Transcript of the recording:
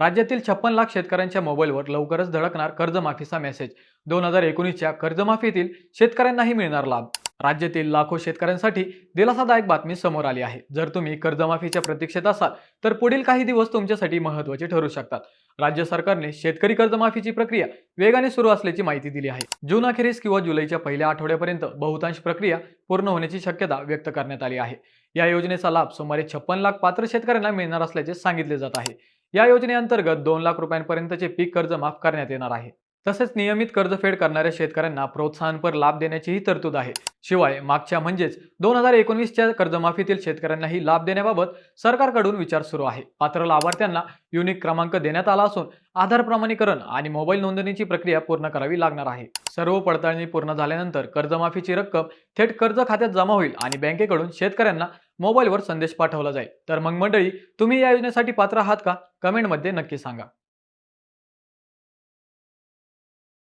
राज्यातील 56 लाख शेतकऱ्यांच्या मोबाईलवर लवकरच धडकणार कर्जमाफीचा मेसेज. 2019च्या कर्जमाफीतील शेतकऱ्यांनाही मिळणार लाभ. राज्यातील लाखो शेतकऱ्यांसाठी दिलासादायक बातमी समोर आली आहे. जर तुम्ही कर्जमाफीच्या प्रतीक्षेत असाल तर पुढील काही दिवस तुमच्यासाठी महत्त्वाचे ठरू शकतात. राज्य सरकारने शेतकरी कर्जमाफीची प्रक्रिया वेगाने सुरू असल्याची माहिती दिली आहे. जून अखेरीस किंवा जुलैच्या पहिल्या आठवड्यापर्यंत बहुतांश प्रक्रिया पूर्ण होण्याची शक्यता व्यक्त करण्यात आली आहे. या योजनेचा लाभ सुमारे 56 लाख पात्र शेतकऱ्यांना मिळणार असल्याचे सांगितले जात आहे. या योजनेअंतर्गत 2 लाख रुपयांपर्यंतचे पीक कर्ज माफ करण्यात येणार आहे. तसेच नियमित कर्जफेड करणाऱ्या शेतकऱ्यांना प्रोत्साहनपर लाभ देण्याचीही तरतूद आहे. शिवाय मागच्या म्हणजेच 2019च्या कर्जमाफीतील शेतकऱ्यांनाही लाभ देण्याबाबत सरकारकडून विचार सुरू आहे. पात्र लाभार्थ्यांना युनिक क्रमांक देण्यात आला असून आधार प्रमाणीकरण आणि मोबाईल नोंदणीची प्रक्रिया पूर्ण करावी लागणार आहे. सर्व पडताळणी पूर्ण झाल्यानंतर कर्जमाफीची रक्कम थेट कर्ज खात्यात जमा होईल आणि बँकेकडून शेतकऱ्यांना मोबाईलवर संदेश पाठवला जाईल. तर मग मंडळी, तुम्ही या योजनेसाठी पात्र आहात का? कमेंटमध्ये नक्की सांगा.